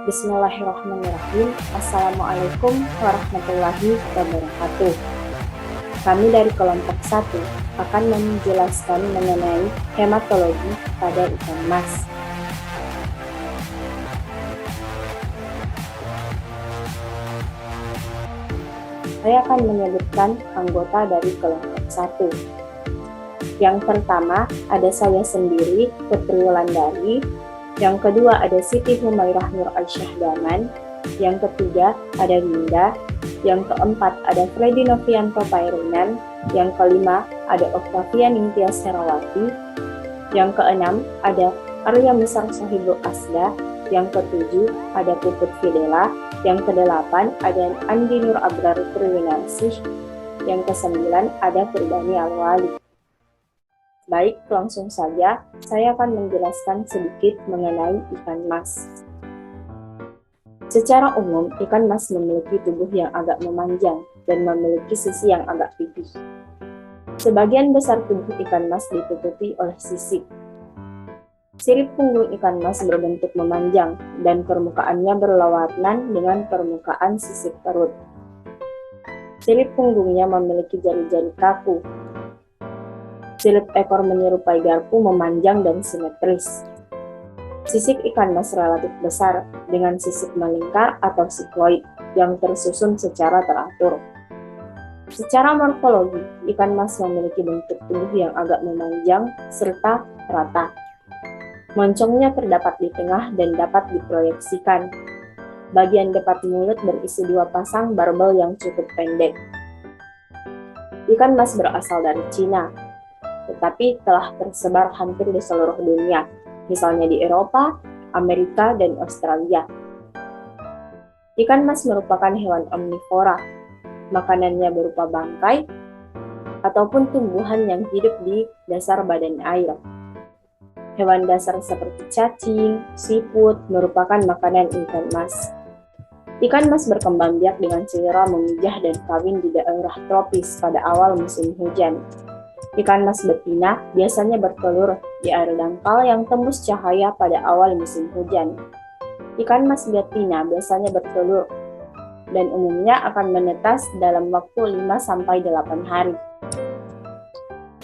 Bismillahirrahmanirrahim. Assalamualaikum warahmatullahi wabarakatuh. Kami dari kelompok 1 akan menjelaskan mengenai hematologi pada ikan mas. Saya akan menyebutkan anggota dari kelompok 1. Yang pertama ada saya sendiri, Putri Wulandari. Yang kedua ada Siti Humairah Nur Al-Syahdaman. Yang ketiga ada Winda. Yang keempat ada Freddy Novianto Pairunan. Yang kelima ada Octavia Ningtyas Herawati. Yang keenam ada Arya Misar Sohibul Asda. Yang ketujuh ada Puput Fidela. Yang kedelapan ada Andi Nur Abrar Triwinarsih. Yang kesembilan ada Firdani Alwali. Baik, langsung saja saya akan menjelaskan sedikit mengenai ikan mas. Secara umum, ikan mas memiliki tubuh yang agak memanjang dan memiliki sisi yang agak pipih. Sebagian besar tubuh ikan mas ditutupi oleh sisik. Sirip punggung ikan mas berbentuk memanjang dan permukaannya berlawanan dengan permukaan sisik perut. Sirip punggungnya memiliki jari-jari kaku. Sirip ekor menyerupai garpu, memanjang dan simetris. Sisik ikan mas relatif besar dengan sisik melingkar atau sikloid yang tersusun secara teratur. Secara morfologi, ikan mas memiliki bentuk tubuh yang agak memanjang serta rata. Moncongnya terdapat di tengah dan dapat diproyeksikan. Bagian depan mulut berisi 2 pasang barbel yang cukup pendek. Ikan mas berasal dari Cina, tetapi telah tersebar hampir di seluruh dunia, misalnya di Eropa, Amerika, dan Australia. Ikan mas merupakan hewan omnivora. Makanannya berupa bangkai ataupun tumbuhan yang hidup di dasar badan air. Hewan dasar seperti cacing, siput merupakan makanan ikan mas. Ikan mas berkembang biak dengan selera memijah dan kawin di daerah tropis pada awal musim hujan. Ikan mas betina biasanya bertelur di air dangkal yang tembus cahaya pada awal musim hujan. Ikan mas betina biasanya bertelur dan umumnya akan menetas dalam waktu 5-8 hari.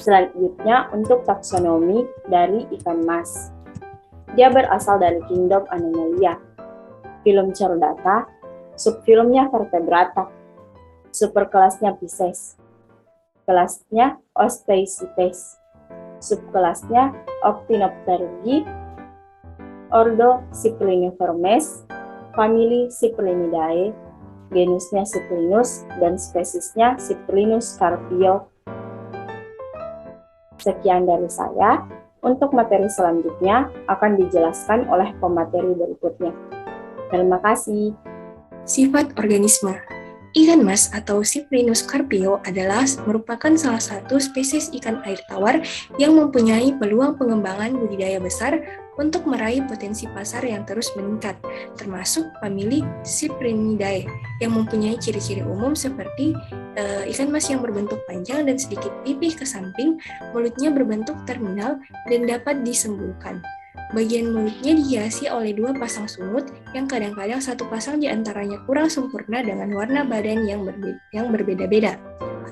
Selanjutnya untuk taksonomi dari ikan mas. Dia berasal dari kingdom Animalia. Filum Chordata, subfilumnya Vertebrata, superkelasnya Pisces. Kelasnya Osteichthyes, subkelasnya Octinopterygii, ordo Cypriniformes, famili Cyprinidae, genusnya Cyprinus, dan spesiesnya Cyprinus carpio. Sekian dari saya. Untuk materi selanjutnya akan dijelaskan oleh pemateri berikutnya. Terima kasih. Sifat organisme. Ikan mas atau Cyprinus carpio adalah merupakan salah satu spesies ikan air tawar yang mempunyai peluang pengembangan budidaya besar untuk meraih potensi pasar yang terus meningkat, termasuk famili Cyprinidae yang mempunyai ciri-ciri umum seperti ikan mas yang berbentuk panjang dan sedikit pipih ke samping, mulutnya berbentuk terminal dan dapat disembulkan. Bagian mulutnya dihiasi oleh 2 pasang sungut yang kadang-kadang satu pasang diantaranya kurang sempurna dengan warna badan yang berbeda-beda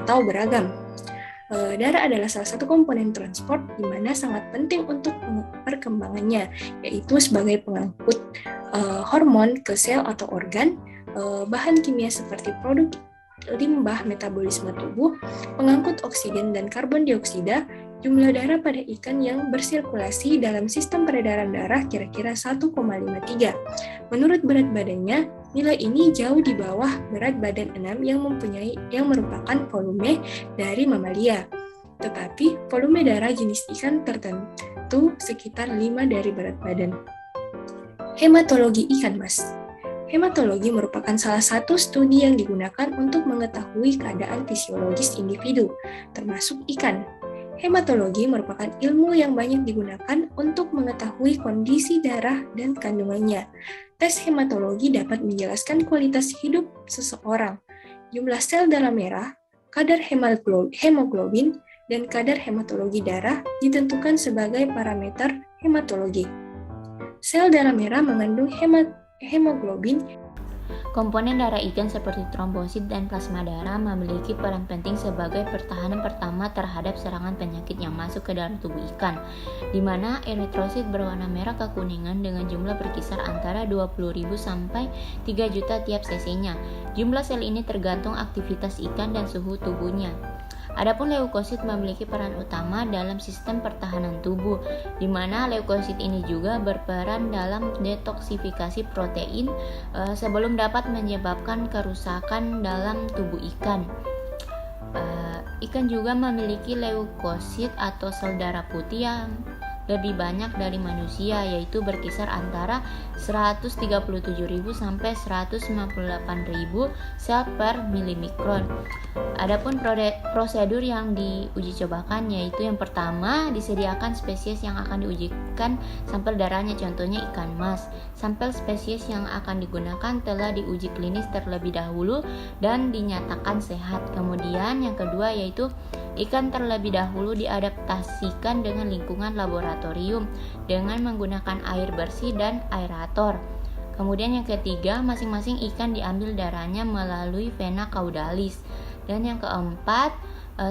atau beragam. Darah adalah salah satu komponen transport di mana sangat penting untuk perkembangannya, yaitu sebagai pengangkut hormon ke sel atau organ, bahan kimia seperti produk limbah metabolisme tubuh, pengangkut oksigen dan karbon dioksida. Jumlah darah pada ikan yang bersirkulasi dalam sistem peredaran darah kira-kira 1,53. Menurut berat badannya, nilai ini jauh di bawah berat badan 6 yang merupakan volume dari mamalia. Tetapi volume darah jenis ikan tertentu sekitar 5 dari berat badan. Hematologi ikan mas. Hematologi merupakan salah satu studi yang digunakan untuk mengetahui keadaan fisiologis individu, termasuk ikan. Hematologi merupakan ilmu yang banyak digunakan untuk mengetahui kondisi darah dan kandungannya. Tes hematologi dapat menjelaskan kualitas hidup seseorang. Jumlah sel darah merah, kadar hemoglobin, dan kadar hematologi darah ditentukan sebagai parameter hematologi. Sel darah merah mengandung hemoglobin. Komponen darah ikan seperti trombosit dan plasma darah memiliki peran penting sebagai pertahanan pertama terhadap serangan penyakit yang masuk ke dalam tubuh ikan, di mana eritrosit berwarna merah kekuningan dengan jumlah berkisar antara 20.000 sampai 3 juta tiap cc-nya. Jumlah sel ini tergantung aktivitas ikan dan suhu tubuhnya. Adapun leukosit memiliki peran utama dalam sistem pertahanan tubuh, di mana leukosit ini juga berperan dalam detoksifikasi protein sebelum dapat menyebabkan kerusakan dalam tubuh ikan. Ikan juga memiliki leukosit atau sel darah putih yang lebih banyak dari manusia, yaitu berkisar antara 137.000 sampai 198.000 sel per milimikron. Adapun prosedur yang diuji cobakan yaitu yang pertama, disediakan spesies yang akan diujikan sampel darahnya, contohnya ikan mas. Sampel spesies yang akan digunakan telah diuji klinis terlebih dahulu dan dinyatakan sehat. Kemudian yang kedua yaitu ikan terlebih dahulu diadaptasikan dengan lingkungan laboratorium dengan menggunakan air bersih dan aerator. Kemudian yang ketiga, masing-masing ikan diambil darahnya melalui vena caudalis. Dan yang keempat,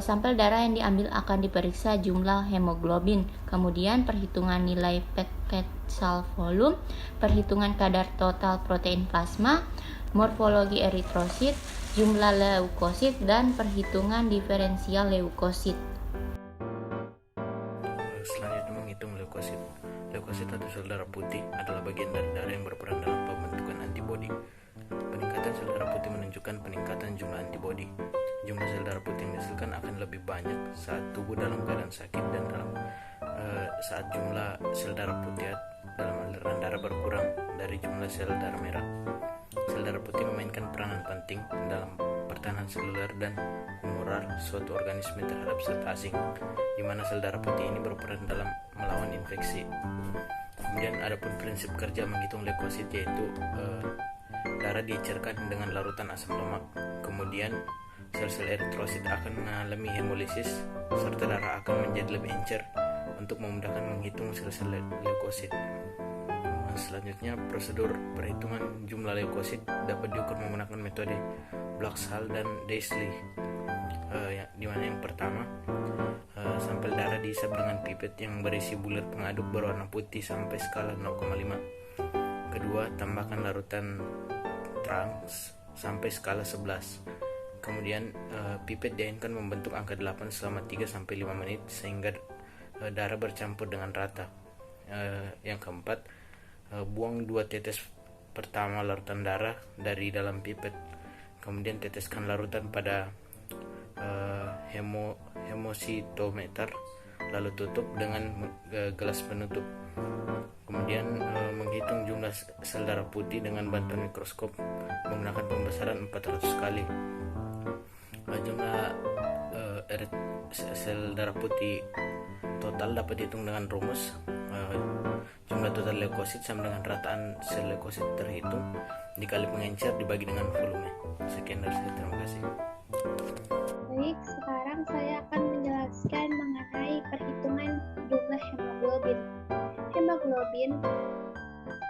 sampel darah yang diambil akan diperiksa jumlah hemoglobin, kemudian perhitungan nilai packet cell volume, perhitungan kadar total protein plasma, morfologi eritrosit, jumlah leukosit, dan perhitungan diferensial leukosit. Selanjutnya menghitung leukosit. Leukosit atau sel darah putih adalah bagian dari darah yang berperan dalam pembentukan antibodi. Peningkatan sel darah putih menunjukkan peningkatan jumlah antibodi. Jumlah sel darah putih yang dihasilkan akan lebih banyak saat tubuh dalam keadaan sakit dan saat jumlah sel darah putih dalam aliran darah berkurang dari jumlah sel darah merah. Sel darah putih memainkan peranan penting dalam pertahanan seluler dan humoral suatu organisme terhadap zat asing, di mana sel darah putih ini berperan dalam melawan infeksi. Kemudian adapun prinsip kerja menghitung leukosit yaitu darah dicerkan dengan larutan asam lemak. Kemudian sel-sel eritrosit akan mengalami hemolisis serta darah akan menjadi lebih encer untuk memudahkan menghitung sel-sel leukosit. Selanjutnya, prosedur perhitungan jumlah leukosit dapat diukur menggunakan metode Black-Scholes dan Daisley. Di mana yang pertama, sampel darah dihisap dengan pipet yang berisi bulir pengaduk berwarna putih sampai skala 0,5. Kedua, tambahkan larutan trans sampai skala 11. Kemudian pipet diayunkan membentuk angka 8 selama 3-5 menit sehingga darah bercampur dengan rata. Yang keempat, buang 2 tetes pertama larutan darah dari dalam pipet. Kemudian teteskan larutan pada hemositometer, lalu tutup dengan gelas penutup. Kemudian menghitung jumlah sel darah putih dengan bantuan mikroskop menggunakan pembesaran 400 kali. Jumlah sel darah putih total dapat dihitung dengan rumus jumlah total leukosit sama dengan rataan sel leukosit terhitung dikali pengencer dibagi dengan volume. Sekian dari saya, terima kasih. Baik, sekarang saya akan menjelaskan mengenai perhitungan jumlah hemoglobin. Hemoglobin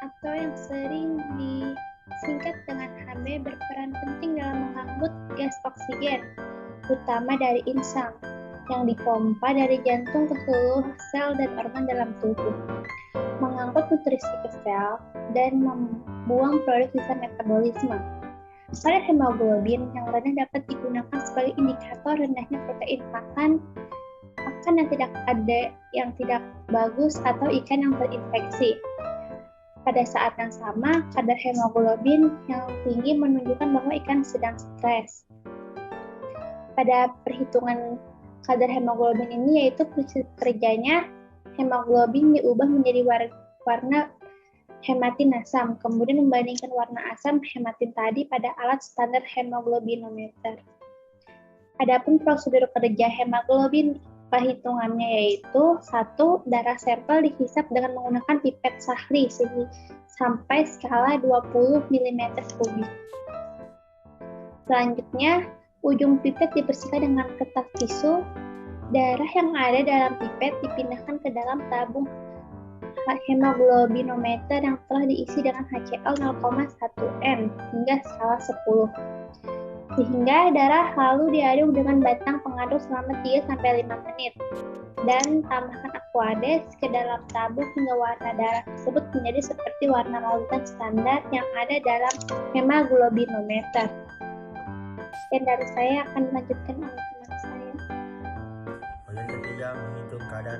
atau yang sering disingkat dengan HB berperan penting dalam mengangkut gas oksigen, terutama dari insang, yang dipompa dari jantung ke seluruh sel dan organ dalam tubuh, mengangkut nutrisi ke sel, dan membuang produk sisa metabolisme. Kadar hemoglobin yang rendah dapat digunakan sebagai indikator rendahnya protein makan yang tidak bagus atau ikan yang terinfeksi. Pada saat yang sama, kadar hemoglobin yang tinggi menunjukkan bahwa ikan sedang stres. Pada perhitungan kadar hemoglobin ini, yaitu kerjanya hemoglobin diubah menjadi warna hematin asam, kemudian membandingkan warna asam hematin tadi pada alat standar hemoglobinometer. Adapun prosedur kerja hemoglobin, perhitungannya yaitu 1. Darah sampel dihisap dengan menggunakan pipet Sahli sampai skala 20 mm kubik. Selanjutnya, ujung pipet dibersihkan dengan kertas tisu. Darah yang ada dalam pipet dipindahkan ke dalam tabung hemoglobinometer yang telah diisi dengan HCl 0,1 m hingga skala 10. Sehingga darah lalu diaduk dengan batang pengaduk selama 3-5 menit. Dan tambahkan Aquades ke dalam tabung hingga warna darah tersebut menjadi seperti warna lautan standar yang ada dalam hemoglobinometer. Dan dari saya akan dilanjutkan oleh teman saya. Bagian ketiga, menghitung kadar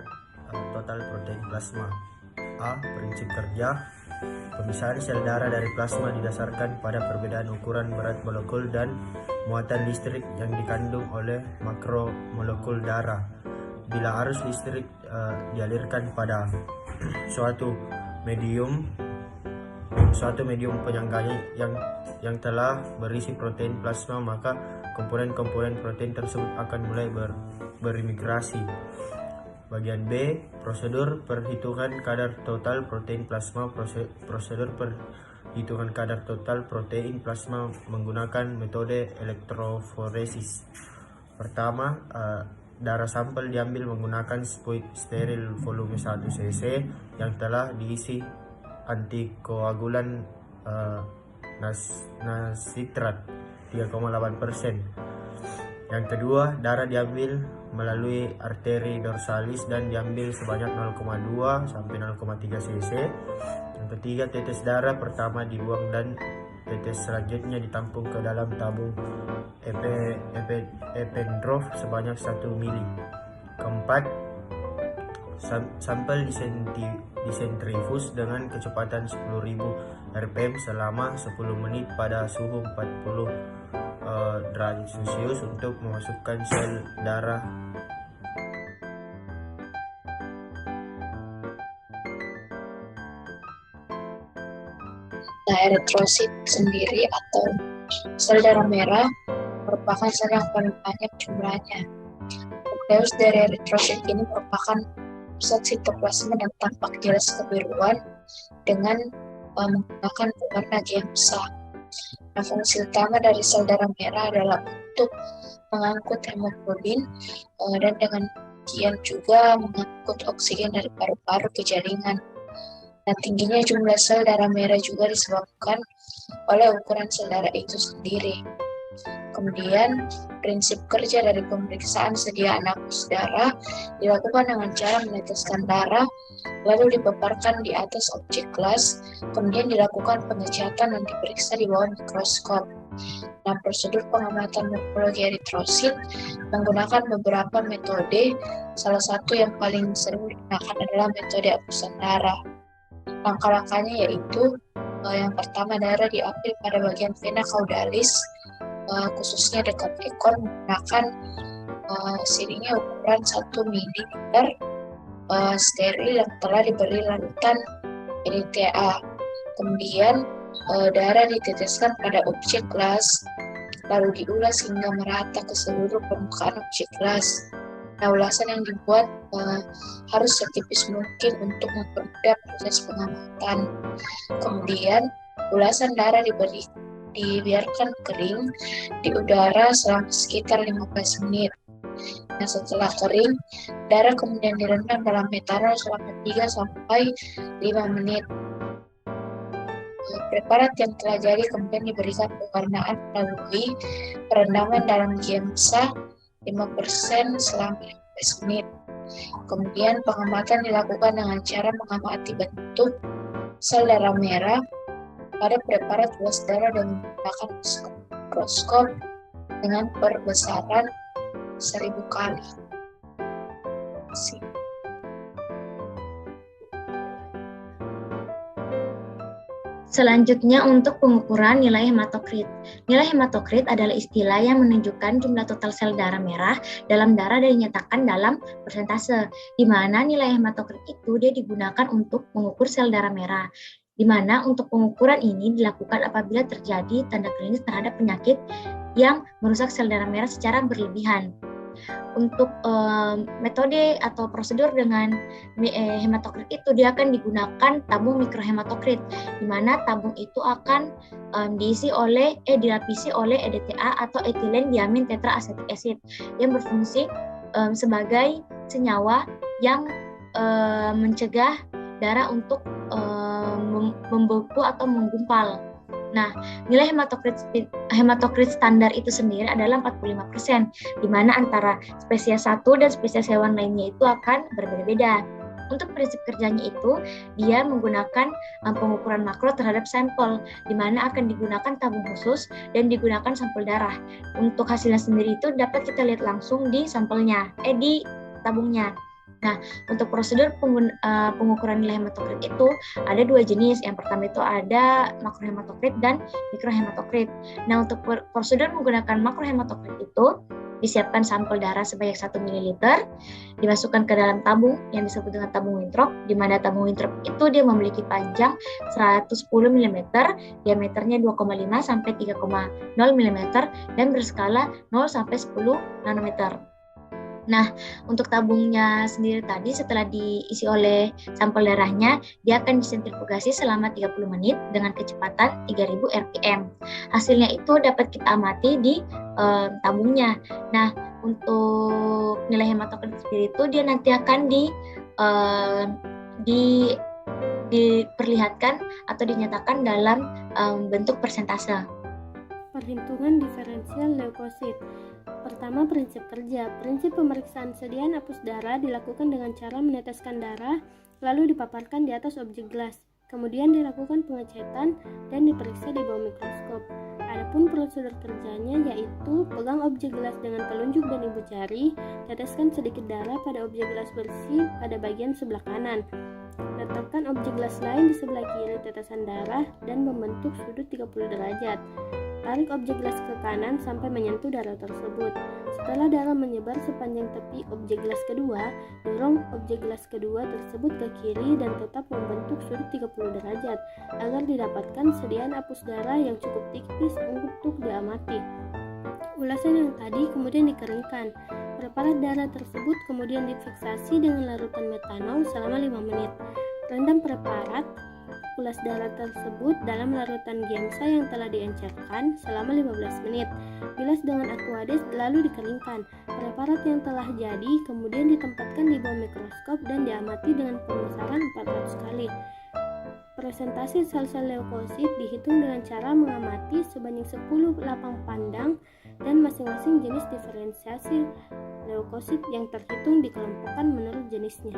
total protein plasma. A. Prinsip kerja. Pemisahan sel darah dari plasma didasarkan pada perbedaan ukuran berat molekul dan muatan listrik yang dikandung oleh makromolekul darah. Bila arus listrik dialirkan pada suatu medium penyangganya yang telah berisi protein plasma, maka komponen-komponen protein tersebut akan mulai bermigrasi. Bagian B, prosedur perhitungan kadar total protein plasma. Prosedur perhitungan kadar total protein plasma menggunakan metode elektroforesis. Pertama, darah sampel diambil menggunakan spuit steril volume 1 cc yang telah diisi antikoagulan nasitrat 3,8%. Yang kedua, darah diambil melalui arteri dorsalis dan diambil sebanyak 0,2 sampai 0,3 cc. Yang ketiga, tetes darah pertama dibuang dan tetes selanjutnya ditampung ke dalam tabung Eppendorf sebanyak 1 mili. Keempat, sampel disentrifus dengan kecepatan 10.000 rpm selama 10 menit pada suhu 40 derajat Celcius untuk memasukkan sel darah eritrosit sendiri atau sel darah merah merupakan sel yang paling banyak jumlahnya. Nukleus dari eritrosit ini merupakan pusat sitoplasma dan tampak jelas kebiruan dengan menggunakan pewarna gemsa. Nah, fungsi utama dari sel darah merah adalah untuk mengangkut hemoglobin dan dengan demikian juga mengangkut oksigen dari paru-paru ke jaringan. Nah, tingginya jumlah sel darah merah juga disebabkan oleh ukuran sel darah itu sendiri. Kemudian, prinsip kerja dari pemeriksaan sedia anapus darah dilakukan dengan cara meneteskan darah, lalu dipaparkan di atas objek gelas, kemudian dilakukan pengecatan dan diperiksa di bawah mikroskop. Nah, prosedur pengamatan morfologi eritrosit menggunakan beberapa metode. Salah satu yang paling sering digunakan adalah metode hapusan darah. Langkah-langkahnya yaitu yang pertama, darah diambil pada bagian vena caudalis, khususnya dekat ekor, menggunakan sirinya ukuran 1 ml steril yang telah diberi larutan EDTA. Kemudian darah diteteskan pada objek gelas, lalu diulas hingga merata ke seluruh permukaan objek gelas. Nah, ulasan yang dibuat harus setipis mungkin untuk mempermudah proses pengamatan. Kemudian ulasan darah dibiarkan kering di udara selama sekitar 15 menit. Nah, setelah kering, darah kemudian direndam dalam metanol selama 3-5 menit. Preparat yang telah jadi kemudian diberikan pewarnaan melalui perendaman dalam gemsa 5% selama 15 menit. Kemudian pengamatan dilakukan dengan cara mengamati bentuk sel darah merah pada preparat luas darah dengan menggunakan mikroskop dengan perbesaran 1000 kali. Selanjutnya untuk pengukuran nilai hematokrit. Nilai hematokrit adalah istilah yang menunjukkan jumlah total sel darah merah dalam darah dan dinyatakan dalam persentase, di mana nilai hematokrit itu dia digunakan untuk mengukur sel darah merah, di mana untuk pengukuran ini dilakukan apabila terjadi tanda klinis terhadap penyakit yang merusak sel darah merah secara berlebihan. Untuk metode atau prosedur dengan hematokrit itu dia akan digunakan tabung mikrohematokrit, di mana tabung itu akan dilapisi oleh EDTA atau etilen diamin tetraasetik acid yang berfungsi sebagai senyawa yang mencegah darah untuk membeku atau menggumpal. Nah, nilai hematokrit standar itu sendiri adalah 45%, di mana antara spesies 1 dan spesies hewan lainnya itu akan berbeda-beda. Untuk prinsip kerjanya itu, dia menggunakan pengukuran makro terhadap sampel, di mana akan digunakan tabung khusus dan digunakan sampel darah. Untuk hasilnya sendiri itu dapat kita lihat langsung di sampelnya, di tabungnya. Nah, untuk prosedur pengukuran nilai hematokrit itu ada 2 jenis. Yang pertama itu ada makrohematokrit dan mikrohematokrit. Nah, untuk prosedur menggunakan makrohematokrit itu disiapkan sampel darah sebanyak 1 ml, dimasukkan ke dalam tabung yang disebut dengan tabung Winthrop, di mana tabung Winthrop itu dia memiliki panjang 110 mm, diameternya 2,5 sampai 3,0 mm dan berskala 0 sampai 10 nanometer. Nah, untuk tabungnya sendiri tadi setelah diisi oleh sampel darahnya, dia akan disentrifugasi selama 30 menit dengan kecepatan 3000 rpm. Hasilnya itu dapat kita amati di tabungnya. Nah, untuk nilai hematokrit sendiri itu dia nanti akan diperlihatkan atau dinyatakan dalam bentuk persentase. Perhitungan diferensial leukosit. Pertama, prinsip kerja. Prinsip pemeriksaan sediaan apus darah dilakukan dengan cara meneteskan darah, lalu dipaparkan di atas objek gelas. Kemudian dilakukan pengecetan dan diperiksa di bawah mikroskop. Adapun prosedur kerjanya yaitu pegang objek gelas dengan telunjuk dan ibu jari, teteskan sedikit darah pada objek gelas bersih pada bagian sebelah kanan. Letakkan objek gelas lain di sebelah kiri tetesan darah dan membentuk sudut 30 derajat. Tarik objek gelas ke kanan sampai menyentuh darah tersebut. Setelah darah menyebar sepanjang tepi objek gelas kedua, dorong objek gelas kedua tersebut ke kiri dan tetap membentuk sudut 30 derajat agar didapatkan sediaan apus darah yang cukup tipis untuk diamati. Ulasan yang tadi kemudian dikeringkan. Preparat darah tersebut kemudian difiksasi dengan larutan metanol selama 5 menit. Rendam preparat ulas darah tersebut dalam larutan Giemsa yang telah diencerkan selama 15 menit. Bilas dengan Aquades lalu dikeringkan. Preparat yang telah jadi kemudian ditempatkan di bawah mikroskop dan diamati dengan pembesaran 400 kali. Presentasi sel-sel leukosit dihitung dengan cara mengamati sebanyak 10 lapang pandang dan masing-masing jenis diferensiasi leukosit yang terhitung dikelompokkan menurut jenisnya.